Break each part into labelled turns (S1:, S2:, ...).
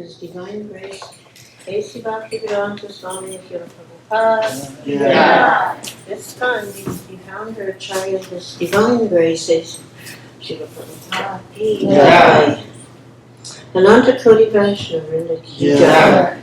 S1: His Divine Grace, A.C. Bhaktivedanta Swami Srila Prabhupada. ISKCON, the founder Acharya of His Divine Grace, is Srila Prabhupada. Ananta Koti Vaishnava Vrinda Ki Jai.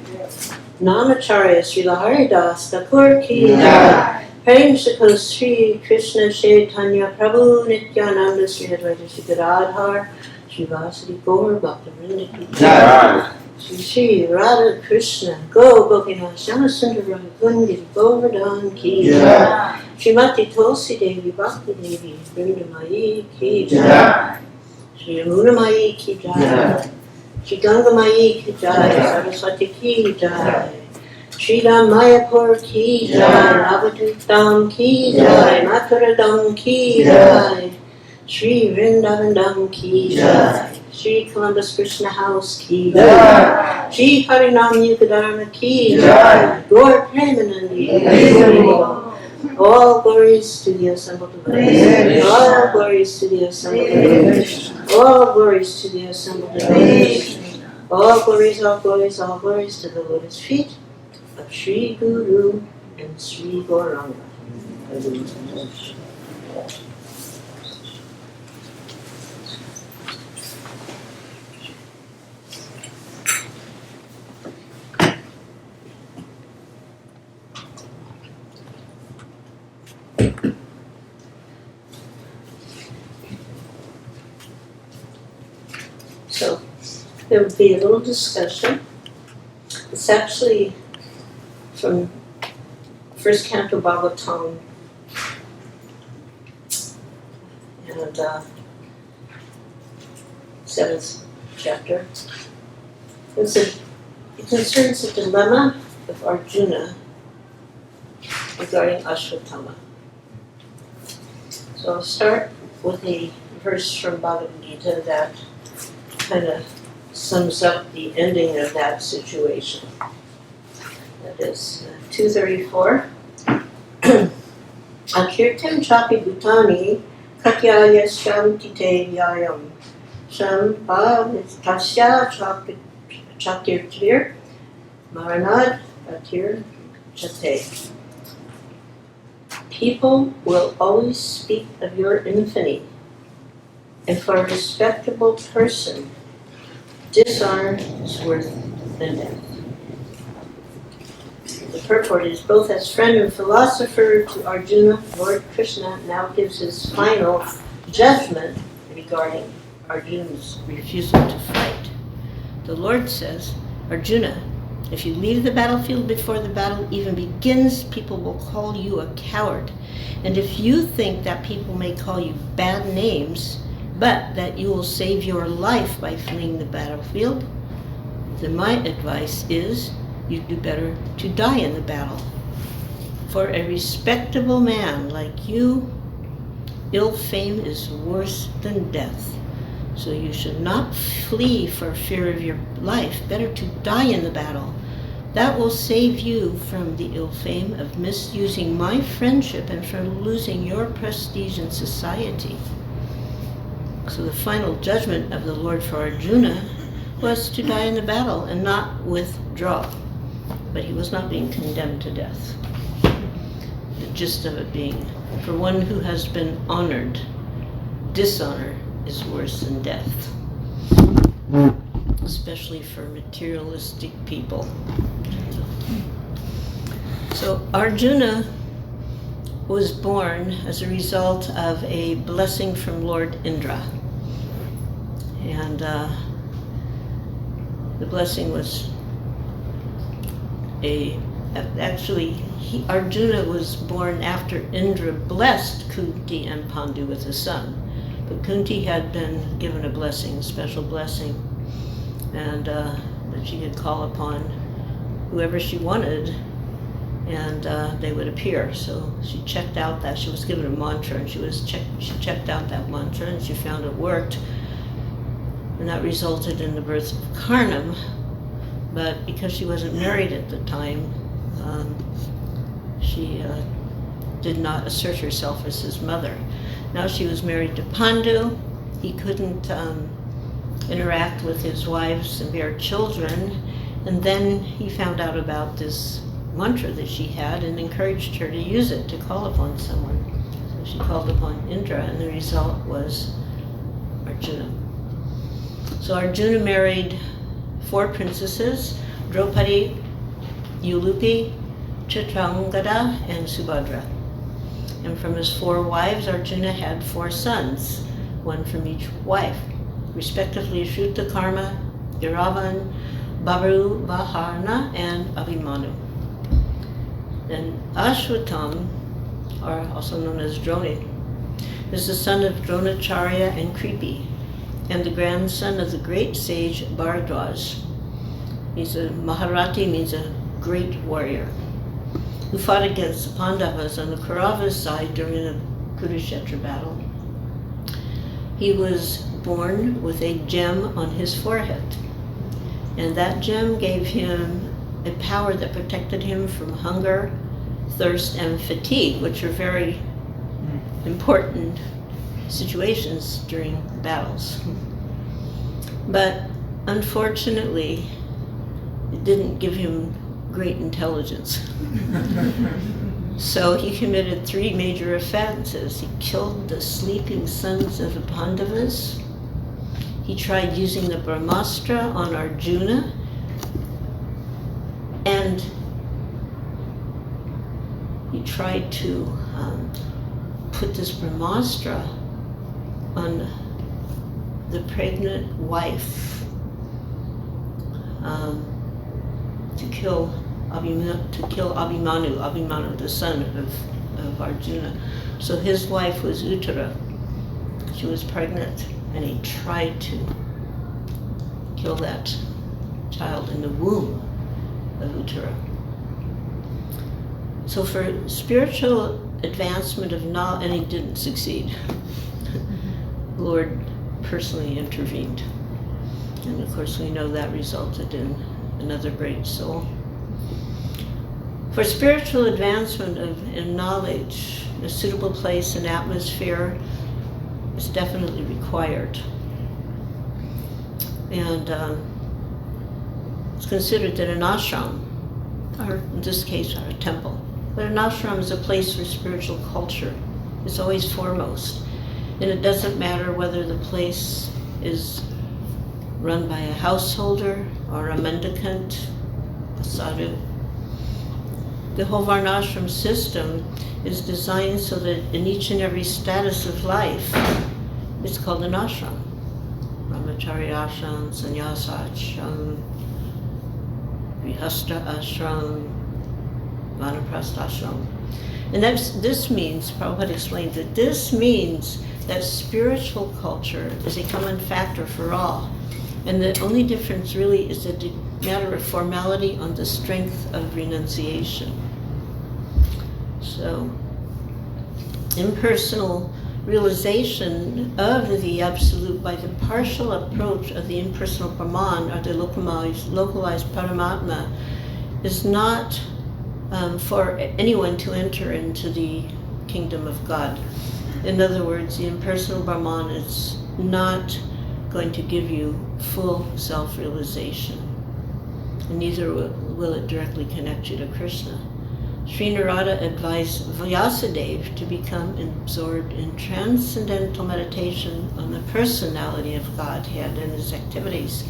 S1: Namacharya Srila Haridas Thakur Ki Jai. Premsako Sri Krishna Chaitanya Prabhu Nityananda Sri Advaita Sri Gadadhar Sri Vasadi Gaur Bhakta Vrinda Ki Jai. Sri Radha Krishna Go Gopinath Syamasundara Gundiri Govardhan Ki Jai. Srimati Tulsi Devi Bhakti Devi Vrindamai Ki Jai. Sri Amunamai Ki Jai. Shri Ganga Mai Ki Jai, Saraswati Ki Jai, Shri Ram Mayapur Ki Jai, Navadvitam Ki Jai, Mathuradam Ki Jai, Shri Vrindavandam Ki Jai, Shri Columbus Krishna House Ki Jai, Shri Harinam Yukadharma Ki Jai, Gaur Premanandi. All glories to the assembled devotees. All glories to the assembled devotees. All glories to the assembled devotees. All glories, all glories, all glories to the lotus feet of Sri Guru and Sri Gauranga. So, there will be a little discussion. It's actually from first canto Bhagavatam, and 7th chapter. It concerns the dilemma of Arjuna regarding Aswathama. So I'll start with a verse from Bhagavad Gita that kind of sums up the ending of that situation. That is 234. Akirtam chapi bhutani katyaya shanti te vyayam shambhavitasya chatirtir maranad atir chate. People will always speak of your infamy, and for a respectable person, dishonor is worse than death. The purport is, both as friend and philosopher to Arjuna, Lord Krishna now gives his final judgment regarding Arjuna's refusal to fight. The Lord says, Arjuna, if you leave the battlefield before the battle even begins, people will call you a coward. And if you think that people may call you bad names, but that you will save your life by fleeing the battlefield, then my advice is you do better to die in the battle. For a respectable man like you, ill fame is worse than death. So you should not flee for fear of your life. Better to die in the battle. That will save you from the ill fame of misusing my friendship and from losing your prestige in society. So the final judgment of the Lord for Arjuna was to die in the battle and not withdraw. But he was not being condemned to death. The gist of it being, for one who has been honored, dishonor is worse than death. Especially for materialistic people. So Arjuna was born as a result of a blessing from Lord Indra. And the blessing was Arjuna was born after Indra blessed Kunti and Pandu with a son. But Kunti had been given a blessing, a special blessing, and that she could call upon whoever she wanted, and they would appear. So she checked out that, she was given a mantra, and she checked out that mantra, and she found it worked, and that resulted in the birth of Karnam. But because she wasn't married at the time, she did not assert herself as his mother. Now she was married to Pandu. He couldn't interact with his wives and bear children. And then he found out about this mantra that she had and encouraged her to use it to call upon someone. So she called upon Indra, and the result was Arjuna. So Arjuna married 4 princesses: Draupadi, Ulupi, Chitrangada, and Subhadra. And from his 4 wives, Arjuna had 4 sons, one from each wife, respectively Shrutakarma, Iravan, Babaru, Baharna, and Abhimanyu. Then Aswathama, or also known as Droni, is the son of Dronacharya and Kripi, and the grandson of the great sage Bharadwaj. He's a Maharati, means a great warrior, who fought against the Pandavas on the Kauravas side during the Kurukshetra battle. He was born with a gem on his forehead, and that gem gave him a power that protected him from hunger, thirst, and fatigue, which are very important situations during battles. But unfortunately, it didn't give him great intelligence. So he committed 3 major offenses. He killed the sleeping sons of the Pandavas. He tried using the Brahmastra on Arjuna, and he tried to put this Brahmastra on the pregnant wife to kill Abhimanyu, the son of Arjuna. So his wife was Uttara. She was pregnant, and he tried to kill that child in the womb of Uttara. So for spiritual advancement of knowledge, and he didn't succeed. The Lord personally intervened. And of course we know that resulted in another great soul. For spiritual advancement in knowledge, a suitable place and atmosphere is definitely required. And it's considered that an ashram, or in this case a temple, but an ashram is a place where spiritual culture is always foremost. And it doesn't matter whether the place is run by a householder or a mendicant, a sadhu. The whole Varnashram system is designed so that in each and every status of life, it's called an ashram. Brahmacharya ashram, sannyasa ashram, grihastha ashram, vanaprastha ashram. And this means, Prabhupada explained that this means that spiritual culture is a common factor for all. And the only difference really is a matter of formality on the strength of renunciation. So, impersonal realization of the Absolute by the partial approach of the impersonal Brahman, or the localized Paramatma, is not for anyone to enter into the kingdom of God. In other words, the impersonal Brahman is not going to give you full self-realization, and neither will it directly connect you to Krishna. Sri Narada advised Vyasadeva to become absorbed in transcendental meditation on the personality of Godhead and his activities.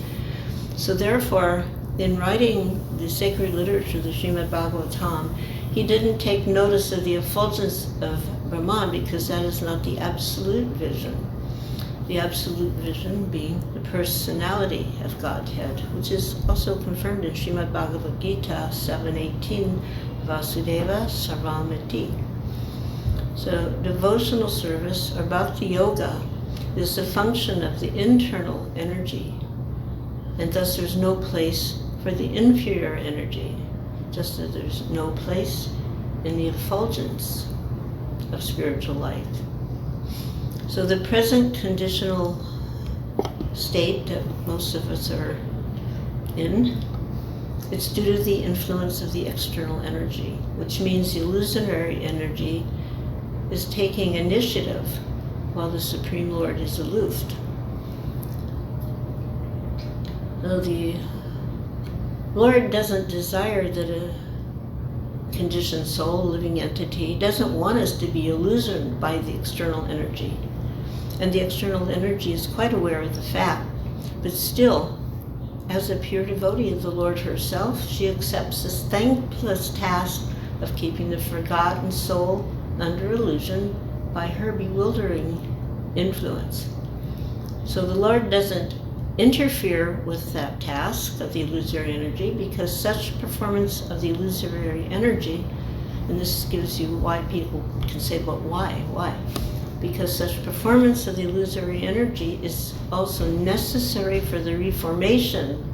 S1: So therefore, in writing the sacred literature, the Srimad-Bhagavatam, he didn't take notice of the effulgence of Brahman, because that is not the absolute vision. The absolute vision being the personality of Godhead, which is also confirmed in Srimad-Bhagavad Gita 7:18, Vasudeva Sarvamiti. So devotional service, or bhakti yoga, is the function of the internal energy, and thus there's no place for the inferior energy, just as there's no place in the effulgence of spiritual light. So the present conditional state that most of us are in, it's due to the influence of the external energy, which means the illusionary energy is taking initiative while the Supreme Lord is aloof. The Lord doesn't desire that a conditioned soul, living entity, doesn't want us to be illusioned by the external energy. And the external energy is quite aware of the fact. But still, as a pure devotee of the Lord herself, she accepts this thankless task of keeping the forgotten soul under illusion by her bewildering influence. So the Lord doesn't interfere with that task of the illusory energy, because such performance of the illusory energy, and this gives you why people can say, but why? Why? Because such performance of the illusory energy is also necessary for the reformation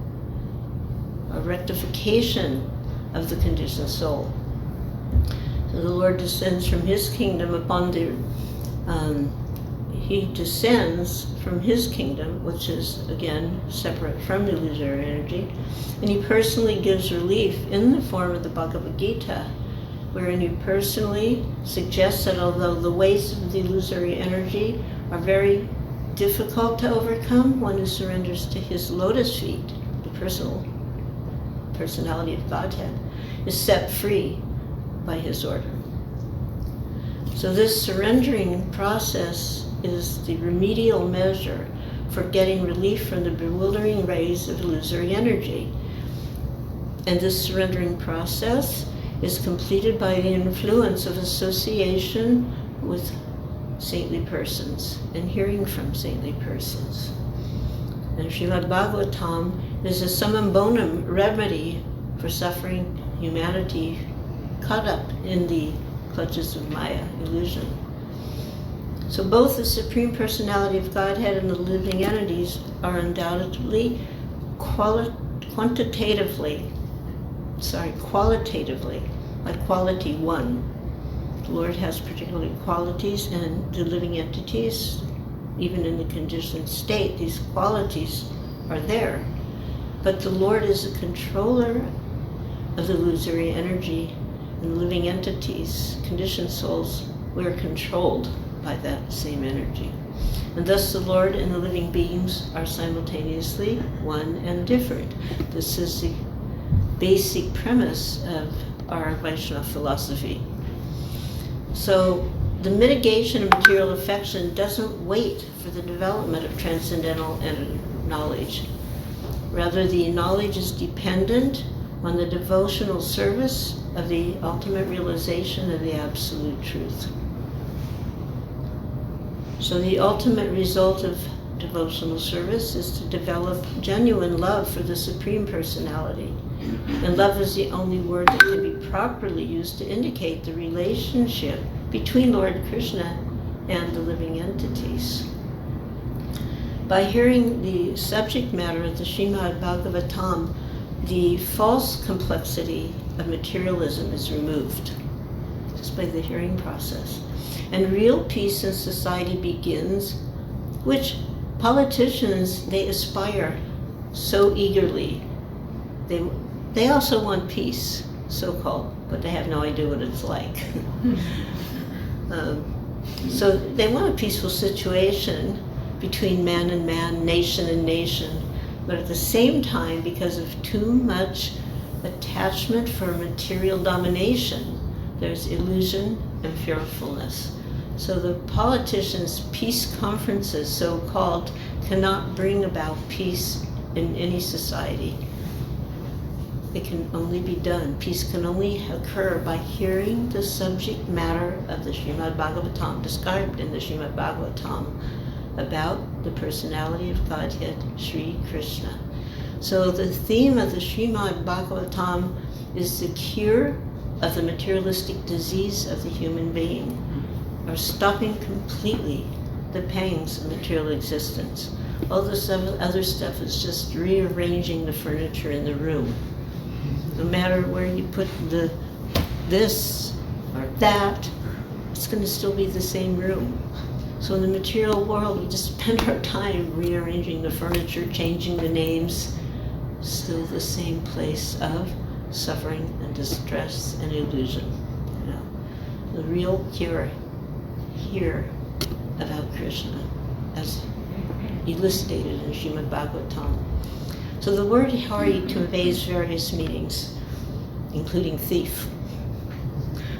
S1: or rectification of the conditioned soul. So the Lord descends from his kingdom upon the he descends from his kingdom, which is, again, separate from the illusory energy, and he personally gives relief in the form of the Bhagavad Gita, wherein he personally suggests that although the ways of the illusory energy are very difficult to overcome, one who surrenders to his lotus feet, the personality of Godhead, is set free by his order. So this surrendering process is the remedial measure for getting relief from the bewildering rays of illusory energy. And this surrendering process is completed by the influence of association with saintly persons and hearing from saintly persons. And Srimad-Bhagavatam is a summum bonum remedy for suffering humanity caught up in the clutches of Maya, illusion. So both the Supreme Personality of Godhead and the living entities are undoubtedly qualitatively, like quality one. The Lord has particular qualities, and the living entities, even in the conditioned state, these qualities are there. But the Lord is a controller of the illusory energy, and living entities, conditioned souls, we are controlled by that same energy. And thus the Lord and the living beings are simultaneously one and different. This is the basic premise of our Vaishnava philosophy. So the mitigation of material affection doesn't wait for the development of transcendental knowledge. Rather, the knowledge is dependent on the devotional service of the ultimate realization of the absolute truth. So the ultimate result of devotional service is to develop genuine love for the Supreme Personality. And love is the only word that can be properly used to indicate the relationship between Lord Krishna and the living entities. By hearing the subject matter of the Srimad-Bhagavatam, the false complexity of materialism is removed, just by the hearing process. And real peace in society begins, which politicians, they aspire so eagerly. They also want peace, so-called, but they have no idea what it's like. So they want a peaceful situation between man and man, nation and nation, but at the same time, because of too much attachment for material domination, there's illusion and fearfulness. So the politicians' peace conferences, so-called, cannot bring about peace in any society. It can only be done. Peace can only occur by hearing the subject matter of the Srimad-Bhagavatam, described in the Srimad-Bhagavatam, about the personality of Godhead, Sri Krishna. So the theme of the Srimad-Bhagavatam is the cure of the materialistic disease of the human being, or stopping completely the pangs of material existence. All this other stuff is just rearranging the furniture in the room. No matter where you put this or that, it's going to still be the same room. So in the material world, we just spend our time rearranging the furniture, changing the names, still the same place of suffering and distress and illusion. You know, the real cure here about Krishna, as elucidated in Srimad-Bhagavatam. So the word Hari conveys various meanings, including thief.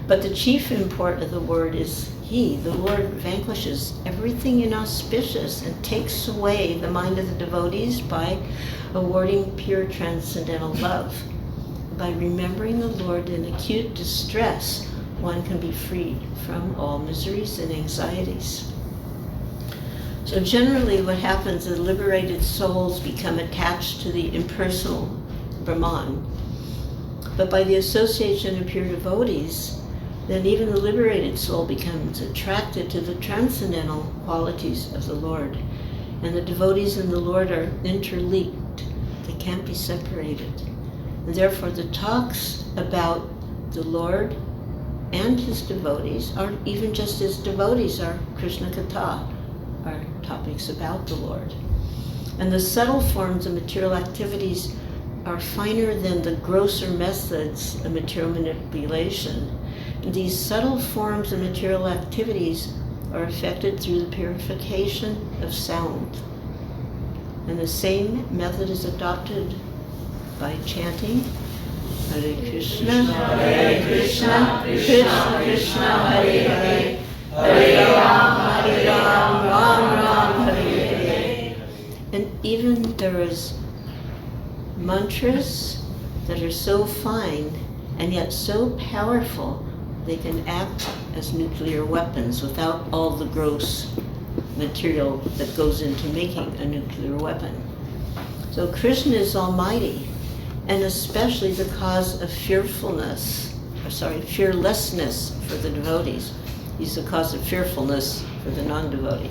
S1: But the chief import of the word is He. The Lord vanquishes everything inauspicious and takes away the mind of the devotees by awarding pure transcendental love. By remembering the Lord in acute distress, one can be freed from all miseries and anxieties. So generally what happens is liberated souls become attached to the impersonal Brahman. But by the association of pure devotees, then even the liberated soul becomes attracted to the transcendental qualities of the Lord. And the devotees and the Lord are interlinked. They can't be separated. And therefore the talks about the Lord and his devotees, or even just his devotees, are Krishna Katha, are topics about the Lord. And the subtle forms of material activities are finer than the grosser methods of material manipulation. And these subtle forms of material activities are effected through the purification of sound. And the same method is adopted by chanting Hare Krishna, Hare Krishna, Krishna Krishna, Hare Hare, Hare Ram, Hare Ram, Ram Ram, Hare Hare. And even there is mantras that are so fine and yet so powerful they can act as nuclear weapons without all the gross material that goes into making a nuclear weapon. So Krishna is almighty, and especially the cause of fearlessness for the devotees. He's the cause of fearfulness for the non-devotee.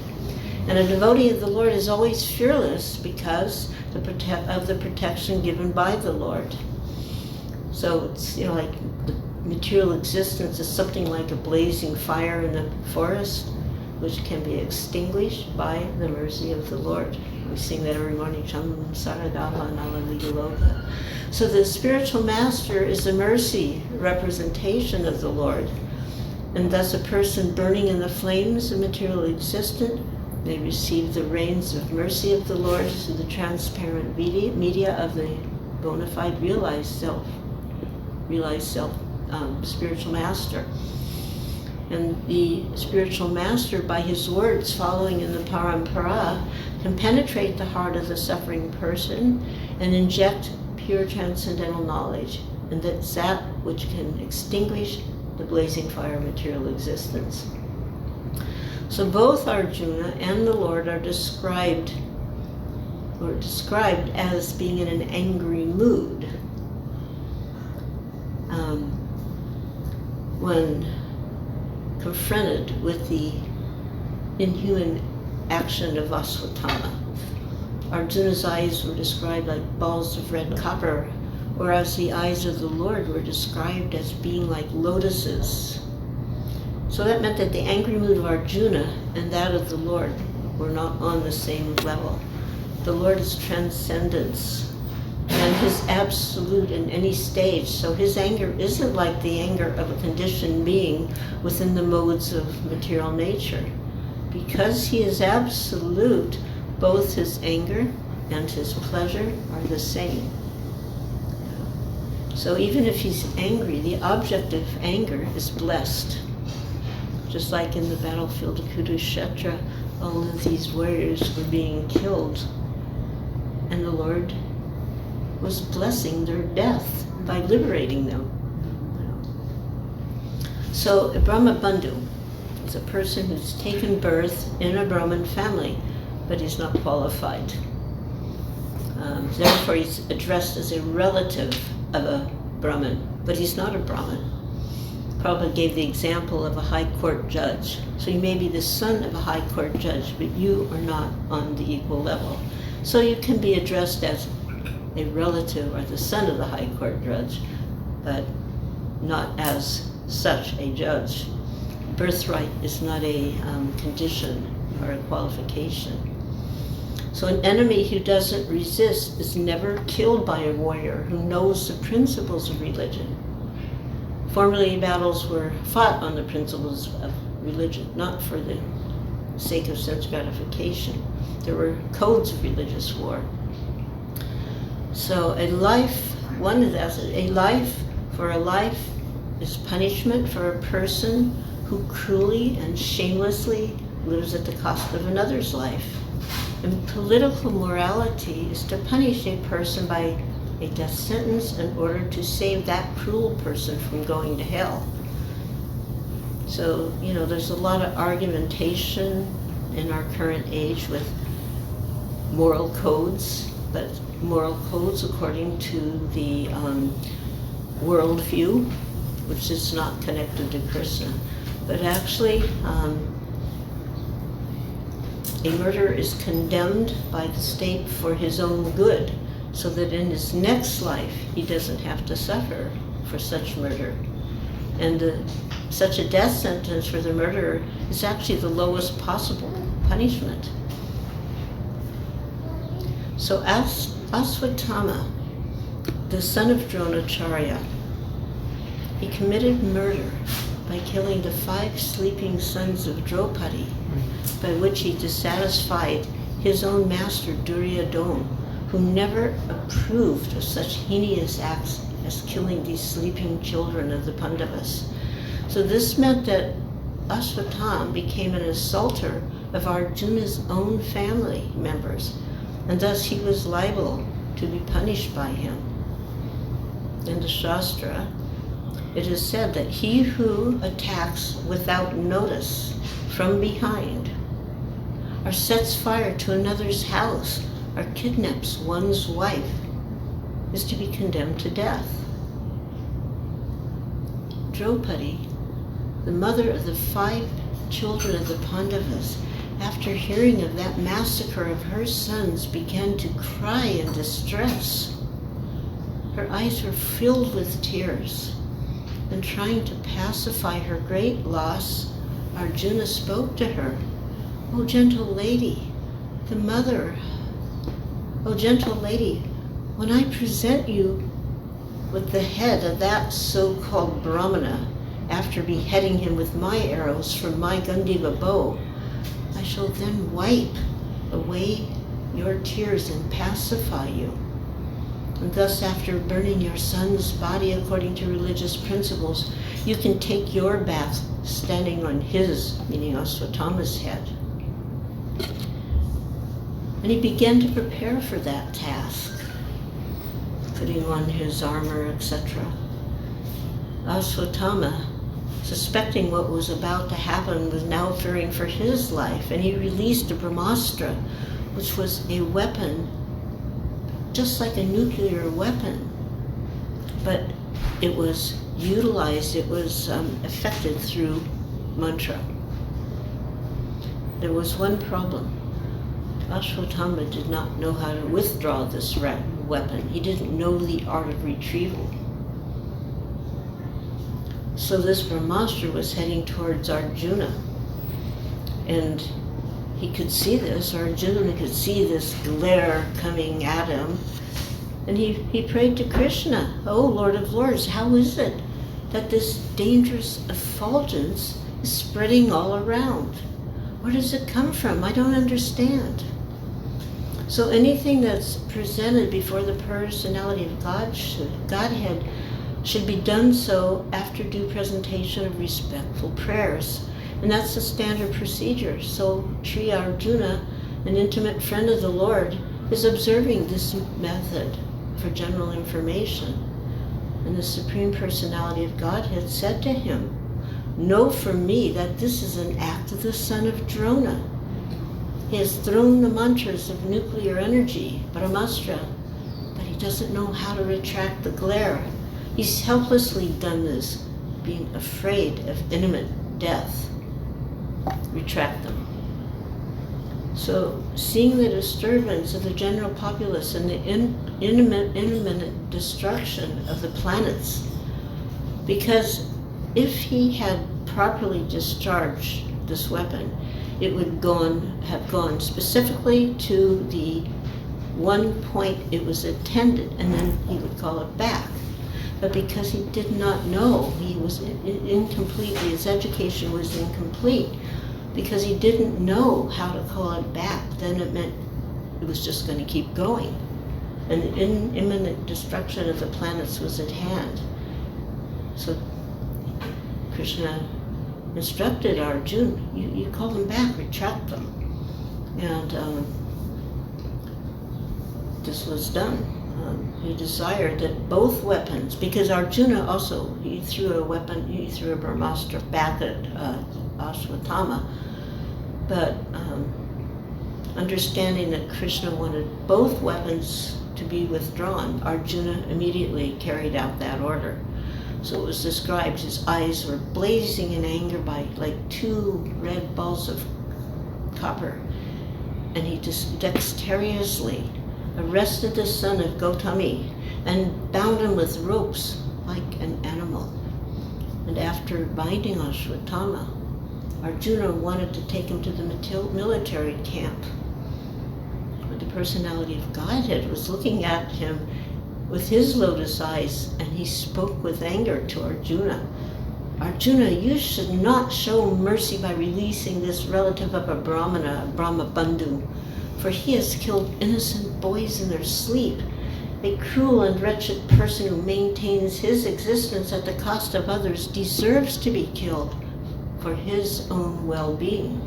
S1: And a devotee of the Lord is always fearless because of the protection given by the Lord. So it's, like the material existence is something like a blazing fire in the forest, which can be extinguished by the mercy of the Lord. We sing that every morning, Cham Saradava Nalaliloka. So the spiritual master is a mercy representation of the Lord. And thus a person burning in the flames of material existence may receive the rains of mercy of the Lord through the transparent media of the bona fide realized self, spiritual master. And the spiritual master, by his words following in the parampara, can penetrate the heart of the suffering person and inject pure transcendental knowledge, and that's that which can extinguish the blazing fire of material existence. So both Arjuna and the Lord are described as being in an angry mood when confronted with the inhuman action of Aswathama. Arjuna's eyes were described like balls of red copper, whereas the eyes of the Lord were described as being like lotuses. So that meant that the angry mood of Arjuna and that of the Lord were not on the same level. The Lord is transcendence and his absolute in any stage, so his anger isn't like the anger of a conditioned being within the modes of material nature. Because he is absolute, both his anger and his pleasure are the same. So even if he's angry, the object of anger is blessed. Just like in the battlefield of Kurukshetra, all of these warriors were being killed, and the Lord was blessing their death by liberating them. So a Brahma Bandhu is a person who's taken birth in a Brahmin family, but he's not qualified. Therefore he's addressed as a relative of a Brahmin, but he's not a Brahmin. Prabhupada gave the example of a high court judge. So you may be the son of a high court judge, but you are not on the equal level. So you can be addressed as a relative or the son of the high court judge, but not as such a judge. Birthright is not a condition or a qualification. So an enemy who doesn't resist is never killed by a warrior who knows the principles of religion. Formerly, battles were fought on the principles of religion, not for the sake of sense gratification. There were codes of religious war. So a life for a life is punishment for a person who cruelly and shamelessly lives at the cost of another's life. And political morality is to punish a person by a death sentence in order to save that cruel person from going to hell. So, there's a lot of argumentation in our current age with moral codes, but moral codes according to the worldview, which is not connected to Krishna. But actually, a murderer is condemned by the state for his own good, so that in his next life he doesn't have to suffer for such murder. And such a death sentence for the murderer is actually the lowest possible punishment. So Aswathama, the son of Dronacharya, he committed murder by killing the 5 sleeping sons of Draupadi, by which he dissatisfied his own master Duryodhana, who never approved of such heinous acts as killing these sleeping children of the Pandavas. So this meant that Aswathama became an assaulter of Arjuna's own family members, and thus he was liable to be punished by him. In the Shastra, it is said that he who attacks without notice from behind, or sets fire to another's house, or kidnaps one's wife, is to be condemned to death. Draupadi, the mother of the 5 children of the Pandavas, after hearing of that massacre of her sons, began to cry in distress. Her eyes were filled with tears, and trying to pacify her great loss, Arjuna spoke to her. "O gentle lady, when I present you with the head of that so-called Brahmana, after beheading him with my arrows from my Gandiva bow, I shall then wipe away your tears and pacify you. And thus, after burning your son's body according to religious principles, you can take your bath standing on his," meaning Aswathama's, head. And he began to prepare for that task, putting on his armor, etc. Aswathama, suspecting what was about to happen, was now fearing for his life, and he released a Brahmastra, which was a weapon just like a nuclear weapon, but it was utilized, it was affected through mantra. There was one problem. Aswathama did not know how to withdraw this weapon. He didn't know the art of retrieval. So this Brahmastra was heading towards Arjuna, and he could see this, Arjuna could see this glare coming at him, and he prayed to Krishna, "Oh Lord of Lords, how is it that this dangerous effulgence is spreading all around? Where does it come from? I don't understand." So anything that's presented before the personality of Godhead should be done so after due presentation of respectful prayers. And that's the standard procedure. So Sri Arjuna, an intimate friend of the Lord, is observing this method for general information. And the Supreme Personality of Godhead said to him, "Know for me that this is an act of the son of Drona. He has thrown the mantras of nuclear energy, Brahmastra, but he doesn't know how to retract the glare. He's helplessly done this, being afraid of imminent death. Retract them." So, seeing the disturbance of the general populace and the imminent destruction of the planets, because if he had properly discharged this weapon, it would have gone specifically to the one point it was intended, and then he would call it back. But because he did not know, he was incomplete, his education was incomplete, because he didn't know how to call it back, then it meant it was just going to keep going. and the imminent destruction of the planets was at hand. So Krishna instructed Arjuna, you call them back, retract them. And this was done. He desired that both weapons, because Arjuna also, he threw a brahmastra back at Aswathama, but understanding that Krishna wanted both weapons to be withdrawn, Arjuna immediately carried out that order. So it was described, his eyes were blazing in anger by like two red balls of copper, and he just dexterously arrested the son of Gautami and bound him with ropes like an animal. And after binding Aswathama, Arjuna wanted to take him to the military camp. But the personality of Godhead was looking at him with his lotus eyes, and he spoke with anger to Arjuna. Arjuna, you should not show mercy by releasing this relative of a Brahmana, Brahma Bandhu, for he has killed innocent boys in their sleep. A cruel and wretched person who maintains his existence at the cost of others deserves to be killed for his own well-being.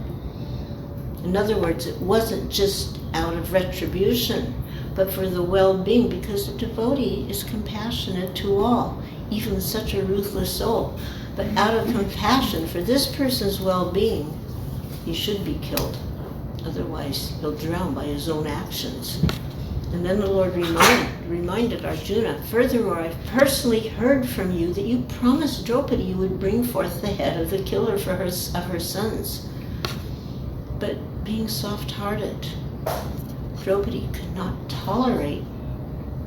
S1: In other words, it wasn't just out of retribution, but for the well-being, because the devotee is compassionate to all, even such a ruthless soul. But out of compassion for this person's well-being, he should be killed. Otherwise, he'll drown by his own actions. And then the Lord reminded Arjuna, furthermore, I've personally heard from you that you promised Draupadi you would bring forth the head of the killer of her sons. But being soft-hearted, Draupadi could not tolerate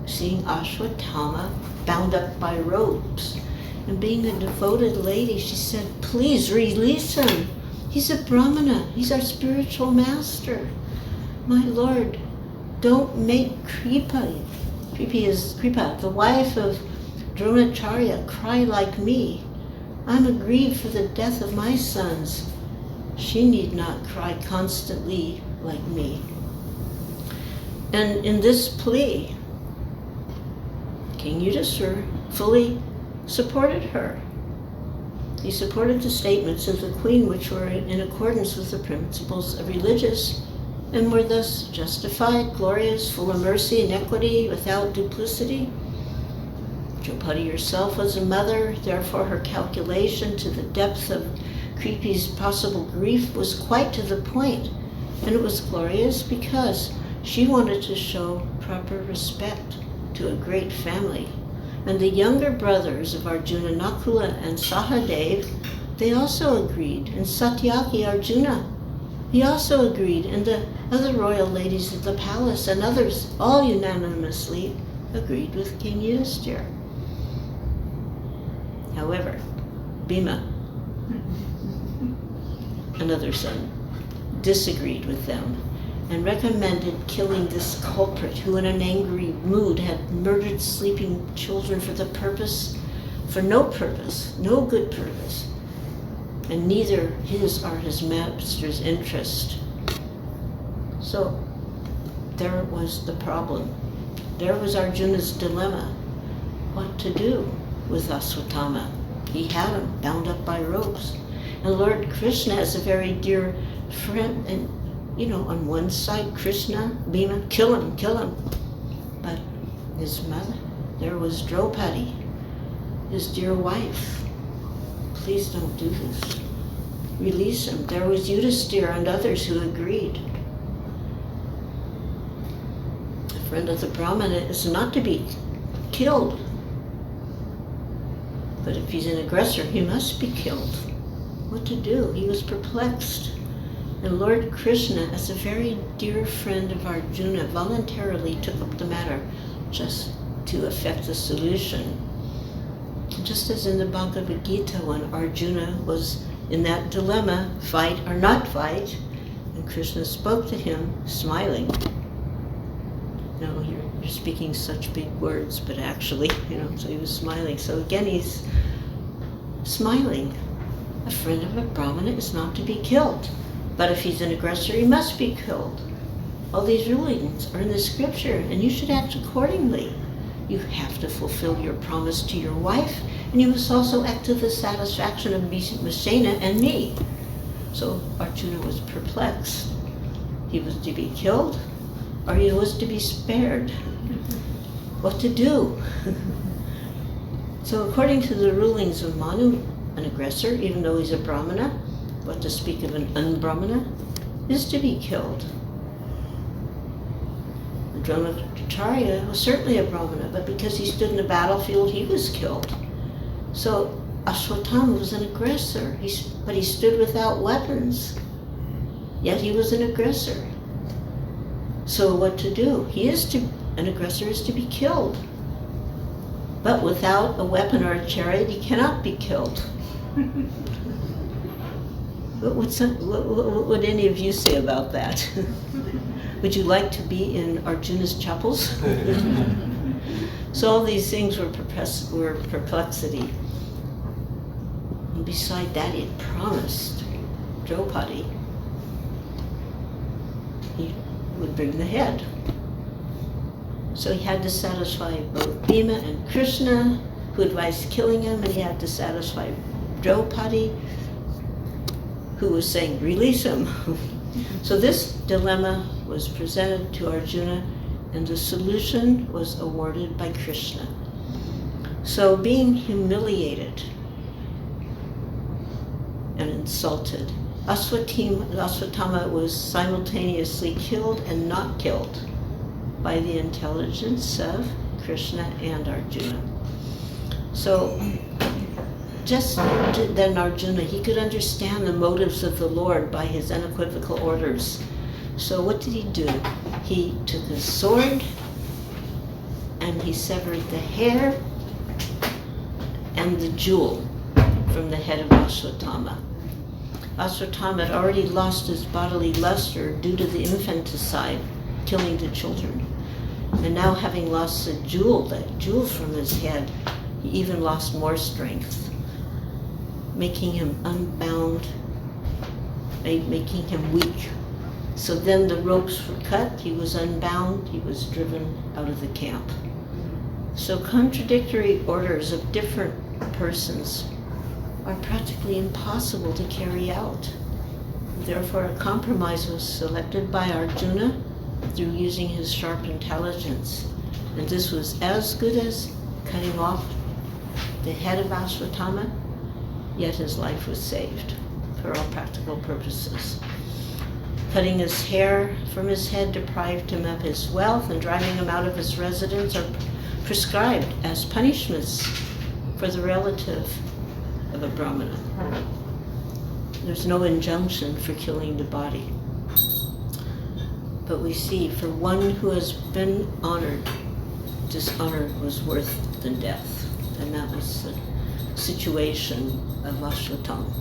S1: seeing Aswathama bound up by ropes. And being a devoted lady, she said, please release him. He's a Brahmana. He's our spiritual master. My Lord, don't make Kripa, the wife of Dronacharya, cry like me. I'm aggrieved for the death of my sons. She need not cry constantly like me. And in this plea, King Yudhisthira fully supported her. He supported the statements of the queen, which were in accordance with the principles of religious, and were thus justified, glorious, full of mercy and equity, without duplicity. Draupadi herself was a mother, therefore her calculation to the depth of Kripi's possible grief was quite to the point, and it was glorious because she wanted to show proper respect to a great family. And the younger brothers of Arjuna, Nakula and Sahadev, they also agreed. And Satyaki Arjuna, he also agreed. And the other royal ladies of the palace and others all unanimously agreed with King Yudhisthira. However, Bhima, another son, disagreed with them and recommended killing this culprit who in an angry mood had murdered sleeping children for no good purpose, and neither his or his master's interest. So there was the problem. There was Arjuna's dilemma, what to do with Aswathama. He had him bound up by ropes. And Lord Krishna is a very dear friend, and on one side, Krishna, Bhima, kill him. But his mother, there was Draupadi, his dear wife. Please don't do this. Release him. There was Yudhisthira and others who agreed. A friend of the Brahmana is not to be killed. But if he's an aggressor, he must be killed. What to do? He was perplexed. And Lord Krishna, as a very dear friend of Arjuna, voluntarily took up the matter just to effect a solution. Just as in the Bhagavad Gita, when Arjuna was in that dilemma, fight or not fight, and Krishna spoke to him, smiling. No, you're speaking such big words, but actually, so he was smiling. So again, he's smiling. A friend of a Brahmana is not to be killed. But if he's an aggressor, he must be killed. all these rulings are in the scripture, and you should act accordingly. You have to fulfill your promise to your wife, and you must also act to the satisfaction of Mishena and me. So Arjuna was perplexed. He was to be killed, or he was to be spared. What to do? So according to the rulings of Manu, an aggressor, even though he's a Brahmana, what to speak of an un-Brahmana, is to be killed. Dronacharya was certainly a Brahmana, but because he stood in the battlefield, he was killed. So Aswathama was an aggressor, but he stood without weapons, yet he was an aggressor. So what to do? An aggressor is to be killed. But without a weapon or a chariot, he cannot be killed. What would any of you say about that? Would you like to be in Arjuna's chapels? So all these things were perplexity. And beside that, he had promised Draupadi he would bring the head. So he had to satisfy both Bhima and Krishna, who advised killing him, and he had to satisfy Draupadi, who was saying, release him. So this dilemma was presented to Arjuna, and the solution was awarded by Krishna. So being humiliated and insulted, Aswathama was simultaneously killed and not killed by the intelligence of Krishna and Arjuna. So just then Arjuna, he could understand the motives of the Lord by his unequivocal orders. So what did he do? He took his sword and he severed the hair and the jewel from the head of Aswathama. Aswathama had already lost his bodily luster due to the infanticide, killing the children. And now having lost that jewel from his head, he even lost more strength, making him unbound, making him weak. So then the ropes were cut, he was unbound, he was driven out of the camp. So contradictory orders of different persons are practically impossible to carry out. Therefore, a compromise was selected by Arjuna through using his sharp intelligence. And this was as good as cutting off the head of Aswathama, yet his life was saved for all practical purposes. Cutting his hair from his head deprived him of his wealth, and driving him out of his residence are prescribed as punishments for the relative of a Brahmana. There's no injunction for killing the body. But we see, for one who has been honored, dishonor was worse than death. And that was the situation of Aswathama.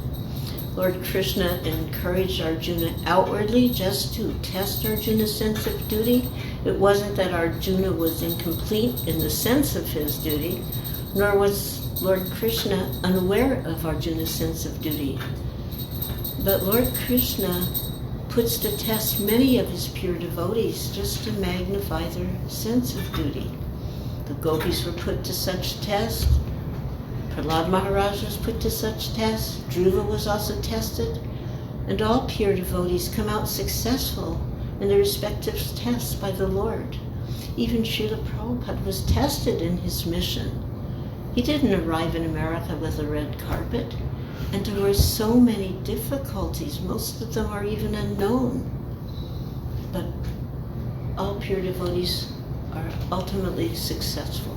S1: Lord Krishna encouraged Arjuna outwardly just to test Arjuna's sense of duty. It wasn't that Arjuna was incomplete in the sense of his duty, nor was Lord Krishna unaware of Arjuna's sense of duty. But Lord Krishna puts to test many of his pure devotees just to magnify their sense of duty. The gopis were put to such test. Prahlad Maharaj was put to such tests. Dhruva was also tested. And all pure devotees come out successful in their respective tests by the Lord. Even Srila Prabhupada was tested in his mission. He didn't arrive in America with a red carpet. And there were so many difficulties. Most of them are even unknown. But all pure devotees are ultimately successful.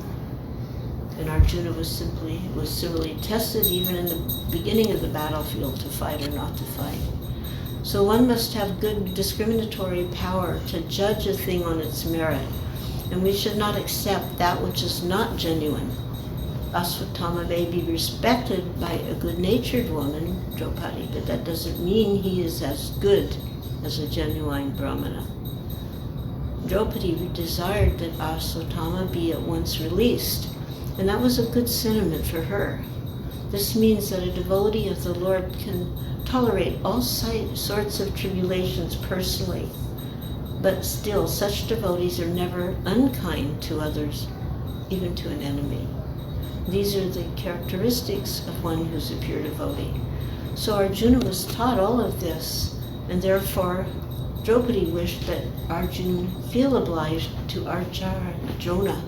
S1: And Arjuna was similarly tested even in the beginning of the battlefield to fight or not to fight. So one must have good discriminatory power to judge a thing on its merit, and we should not accept that which is not genuine. Aswathama may be respected by a good-natured woman, Draupadi, but that doesn't mean he is as good as a genuine Brahmana. Draupadi desired that Aswathama be at once released, and that was a good sentiment for her. This means that a devotee of the Lord can tolerate all sorts of tribulations personally, But still, such devotees are never unkind to others, even to an enemy. These are the characteristics of one who's a pure devotee. So Arjuna was taught all of this, and therefore Draupadi wished that Arjuna feel obliged to Arjuna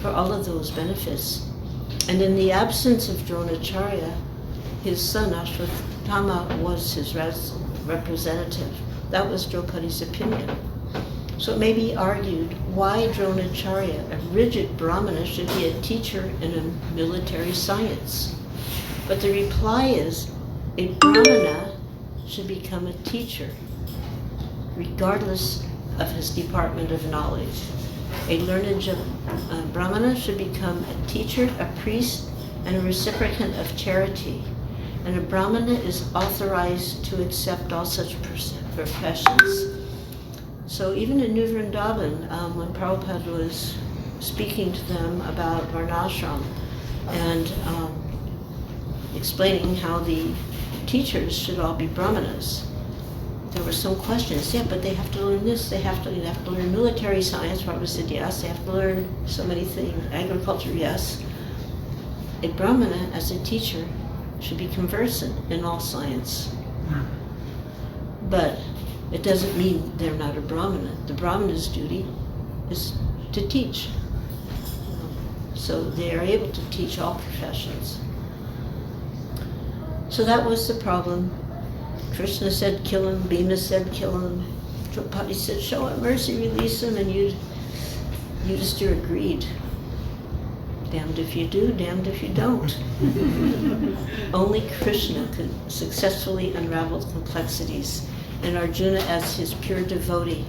S1: for all of those benefits. And in the absence of Dronacharya, his son Aswathama was his representative. That was Draupadi's opinion. So it may be argued why Dronacharya, a rigid Brahmana, should be a teacher in a military science. But the reply is, a Brahmana should become a teacher, regardless of his department of knowledge. A learned Brahmana should become a teacher, a priest, and a reciprocant of charity. And a Brahmana is authorized to accept all such professions. So even in New Vrindavan, when Prabhupada was speaking to them about Varnashram and explaining how the teachers should all be Brahmanas, there were some questions. Yeah, but they have to learn this. They have to learn military science. Prabhupada said yes. They have to learn so many things. Agriculture, yes. A Brahmana, as a teacher, should be conversant in all science. But it doesn't mean they're not a Brahmana. The Brahmana's duty is to teach. So they are able to teach all professions. So that was the problem. Krishna said kill him, Bhima said kill him, Draupadi said show him mercy, release him, and Yudhishthira agreed. Damned if you do, damned if you don't. Only Krishna could successfully unravel the complexities, and Arjuna, as his pure devotee,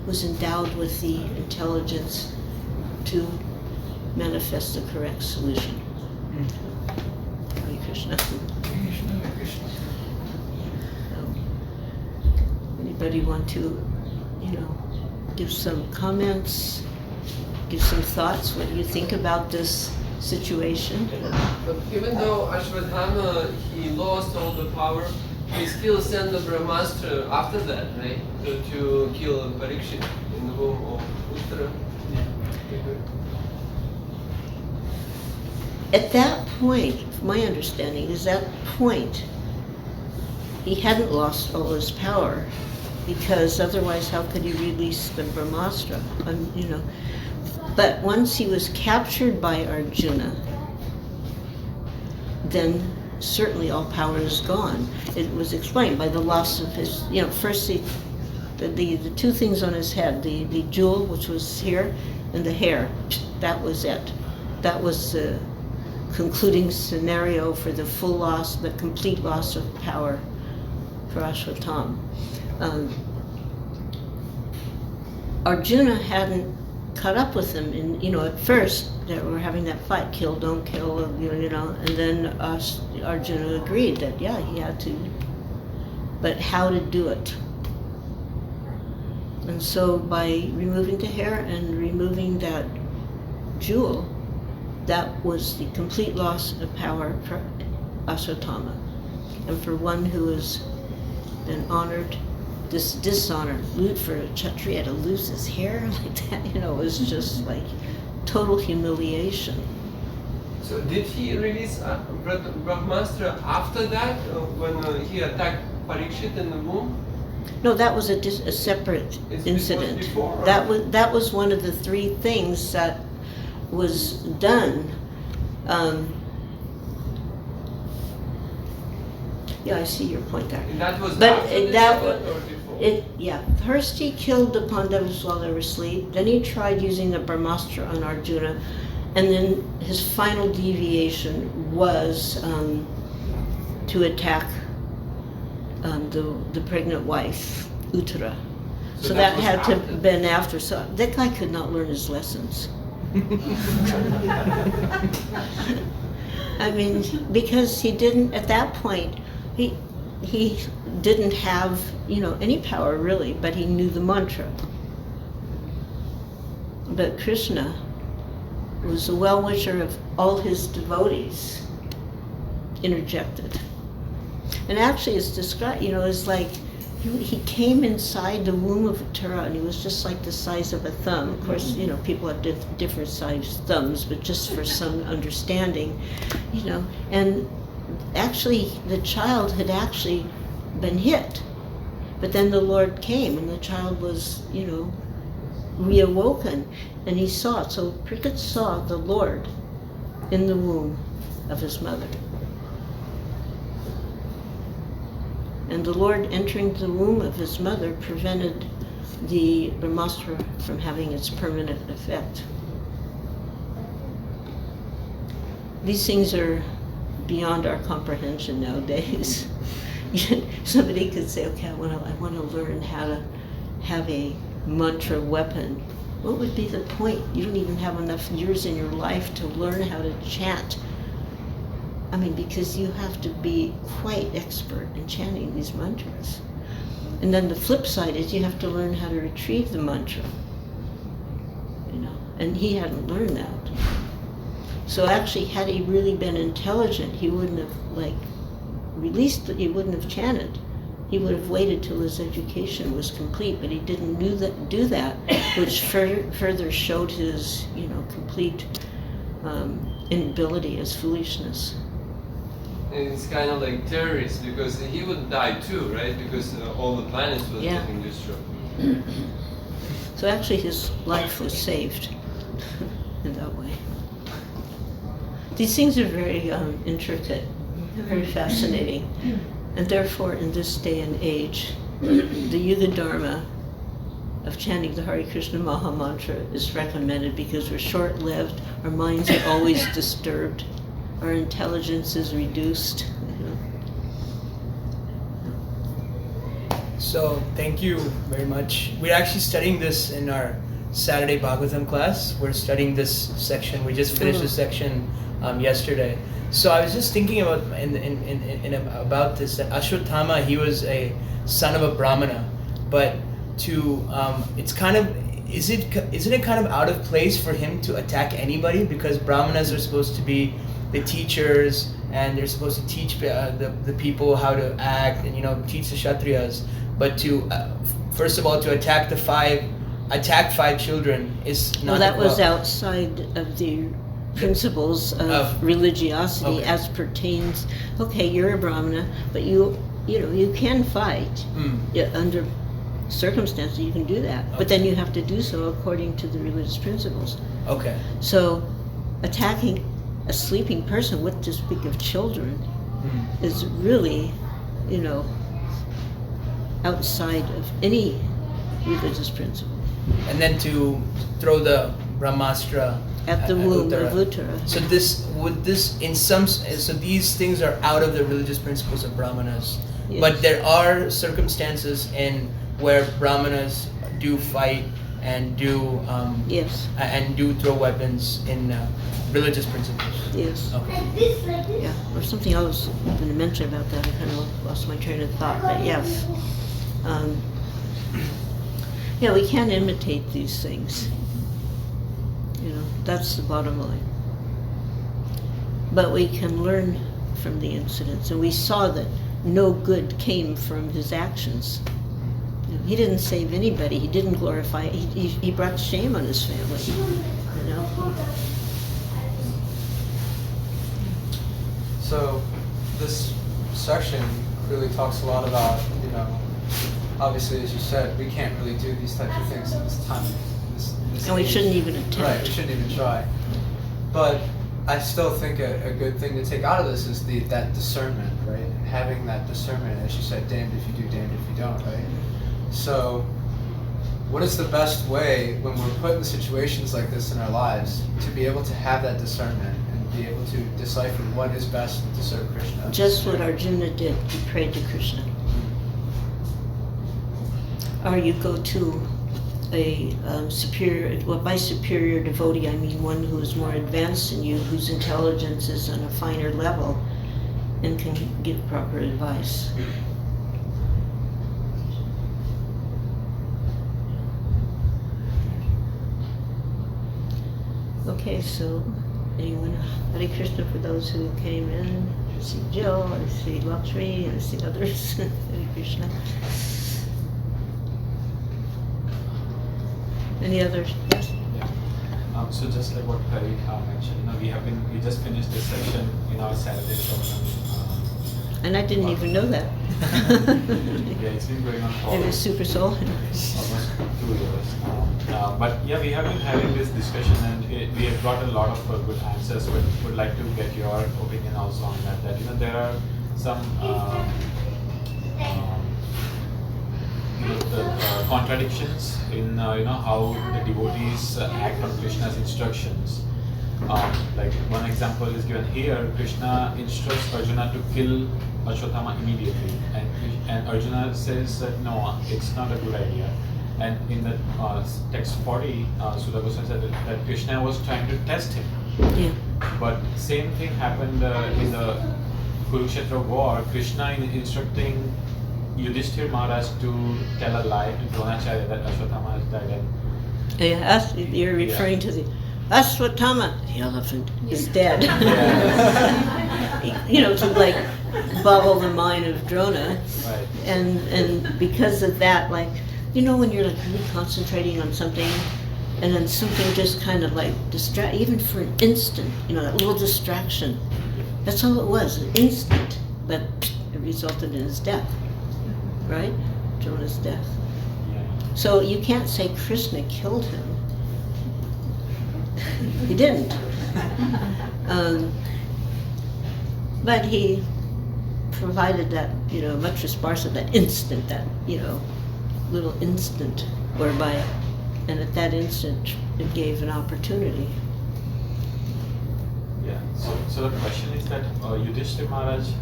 S1: was endowed with the intelligence to manifest the correct solution. Hare Krishna. Anybody want to, give some comments, give some thoughts? What do you think about this situation?
S2: But even though Aswathama, he lost all the power, he still sent the Brahmastra after that, right? To kill Parikshit in the womb of Uttara.
S1: At that point, my understanding is that point, he hadn't lost all his power, because otherwise how could he release the Brahmastra? But once he was captured by Arjuna, then certainly all power is gone. It was explained by the loss of his, first the two things on his head, the jewel, which was here, and the hair, that was it. That was the concluding scenario for the full loss, the complete loss of power for Aswathama. Arjuna hadn't caught up with him, and at first they were having that fight, kill, don't kill, and then Arjuna agreed that he had to, but how to do it. And so by removing the hair and removing that jewel, that was the complete loss of power for Aswathama. And for one who has been honored, this dishonor, for a Kshatriya to lose his hair like that, it was just like total humiliation.
S2: So did he release Brahmastra after that, when he attacked Parikshit in the womb?
S1: No, that was a separate incident. That was one of the three things that was done. Yeah, I see your point there.
S2: And that was
S1: but
S2: after
S1: that
S2: or before?
S1: First he killed the Pandavas while they were asleep. Then he tried using the Brahmastra on Arjuna, and then his final deviation was to attack the pregnant wife, Uttara. So that had to have been after. So that guy could not learn his lessons. I mean, because he didn't, at that point, he didn't have, any power really, but he knew the mantra. But Krishna was a well-wisher of all his devotees, interjected. And actually it's described, it's like He came inside the womb of Uttara, and he was just like the size of a thumb. Of course, people have different sized thumbs, but just for some understanding, And actually, the child had actually been hit. But then the Lord came, and the child was, reawoken, and he saw it. So Pritchett saw the Lord in the womb of his mother. And the Lord entering the womb of his mother prevented the Brahmastra from having its permanent effect. These things are beyond our comprehension nowadays. Somebody could say, okay, I want to learn how to have a mantra weapon. What would be the point? You don't even have enough years in your life to learn how to chant. Because you have to be quite expert in chanting these mantras. And then the flip side is you have to learn how to retrieve the mantra. And he hadn't learned that. So actually, had he really been intelligent, he wouldn't have released it, he wouldn't have chanted. He would have waited till his education was complete, but he didn't do that, which further showed his, complete inability as foolishness.
S2: And it's kind of like terrorists, because he would die too, right? Because all the planets was getting destroyed.
S1: So actually his life was saved in that way. These things are very intricate, very fascinating. And therefore, in this day and age, the Yuga Dharma of chanting the Hare Krishna Maha Mantra is recommended because we're short-lived, our minds are always disturbed, our intelligence is reduced.
S3: So, thank you very much. We're actually studying this in our Saturday Bhagavatam class. We're studying this section. We just finished this section yesterday. So I was just thinking about about this, that Aswathama, he was a son of a Brahmana, but isn't it kind of out of place for him to attack anybody, because Brahmanas are supposed to be the teachers, and they're supposed to teach the people how to act, and teach the Kshatriyas, but to first of all to attack five children is not.
S1: Well, that was outside of the principles of religiosity, as pertains. Okay, you're a Brahmana, but you can fight under circumstances. You can do that, but then you have to do so according to the religious principles.
S3: Okay.
S1: So, attacking a sleeping person, what to speak of children, is really, outside of any religious principle.
S3: And then to throw the Brahmastra
S1: at the womb of Uttara.
S3: So these things are out of the religious principles of Brahmanas. Yes. But there are circumstances where Brahmanas do fight and do and do throw weapons in religious principles.
S1: Yes.
S3: Okay.
S1: Yeah. Or something else I was going to mention about that. I kind of lost my train of thought. But yes. We can't imitate these things. That's the bottom line. But we can learn from the incidents, and we saw that no good came from his actions. He didn't save anybody. He didn't glorify. He brought shame on his family.
S4: So this section really talks a lot about, obviously, as you said, we can't really do these types of things at this time.
S1: And we shouldn't even attempt.
S4: Right, we shouldn't even try. But I still think a good thing to take out of this is that discernment, right? Having that discernment, as you said, damned if you do, damned if you don't, right? So what is the best way when we're put in situations like this in our lives to be able to have that discernment and be able to decipher what is best to serve Krishna?
S1: Just what Arjuna did. He prayed to Krishna. Or you go to a superior, by superior devotee I mean one who is more advanced than you, whose intelligence is on a finer level and can give proper advice. Okay, so anyone? Hare Krishna for those who came in. I see Jill, I see Lakshmi, I see others. Hare Krishna. Any others? Yes?
S5: So just like what Hari mentioned, we just finished this session in our Saturday program.
S1: And I didn't even know that.
S5: Yeah, it's been going on for
S1: It was Super Soul.
S5: almost 2 years. But yeah, we have been having this discussion and we have got a lot of good answers, but would like to get your opinion also on that. That there are some contradictions in how the devotees act on Krishna's instructions. Like one example is given here. Krishna instructs Arjuna to kill Aswathama immediately, and Arjuna says that no, it's not a good idea. And in the text 40, Srila Goswami said that Krishna was trying to test him.
S1: Yeah.
S5: But same thing happened in the Kurukshetra war. Krishna instructing Yudhishthir Maharaj to tell a lie to Dronacharya that Aswathama has died.
S1: Yeah, you're referring to the Aswathama, the elephant, is dead. To like boggle the mind of Drona.
S5: Right.
S1: And because of that, like, when you're like really concentrating on something and then something just kind of like distract, even for an instant, that little distraction. That's all it was, an instant. But it resulted in his death. Right? Drona's death.
S5: Yeah.
S1: So you can't say Krishna killed him. He didn't. But he provided that, much resparsa, that instant, that, little instant whereby, and at that instant, it gave an opportunity.
S5: Yeah. So the question is that Yudhishthira Maharaj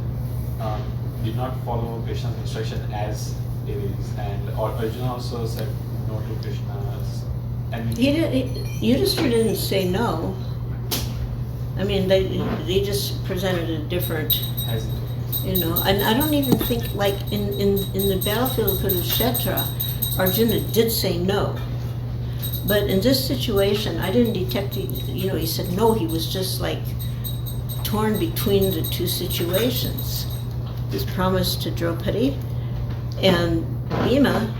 S5: did not follow Krishna's instruction as it is, and Arjuna also said no to Krishna's. And
S1: Yudhishthira didn't say no. I mean, they just presented a different,
S5: hesitant.
S1: and I don't even think, like, in the battlefield of Kurukshetra, Arjuna did say no. But in this situation, I didn't detect, he said no, he was just like torn between the two situations. His promise to Draupadi and Bhima,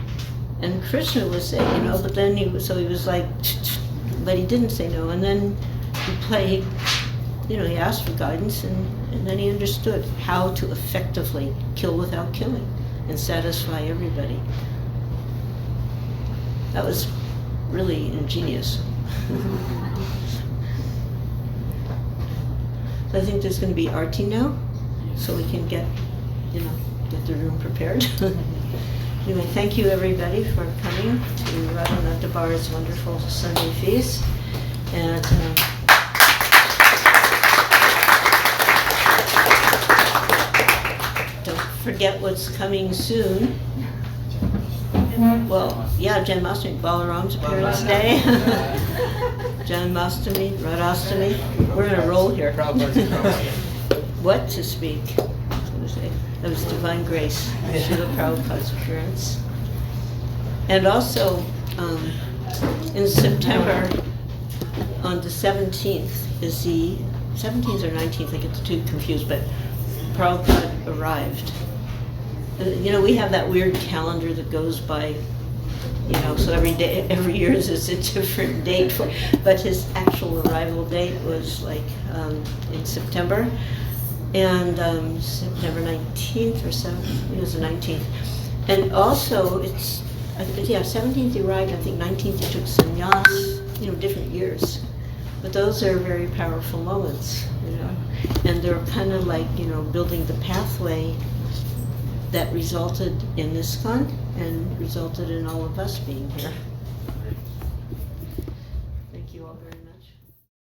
S1: and Krishna was saying, but then he was like, but he didn't say no, and then he asked for guidance, and then he understood how to effectively kill without killing and satisfy everybody. That was really ingenious. I think there's going to be arti now, so we can get the room prepared. Anyway, thank you everybody for coming to Radhanath Bar's wonderful Sunday feast. And don't forget what's coming soon. Well, yeah, Janmashtami, Balaram's appearance day. Janmashtami, Radhastami. We're going to roll here. What to speak? That was Divine Grace, Srila Prabhupada's appearance. And also, in September, on the 17th, is the 17th or 19th, I get the two confused, but Prabhupada arrived. We have that weird calendar that goes by, so every year is a different date. But his actual arrival date was like in September. And September 19th or 7th, it was the 19th. And also, 17th he arrived, I think 19th he took sannyas, different years. But those are very powerful moments, And they're kind of like, building the pathway that resulted in ISKCON and resulted in all of us being here.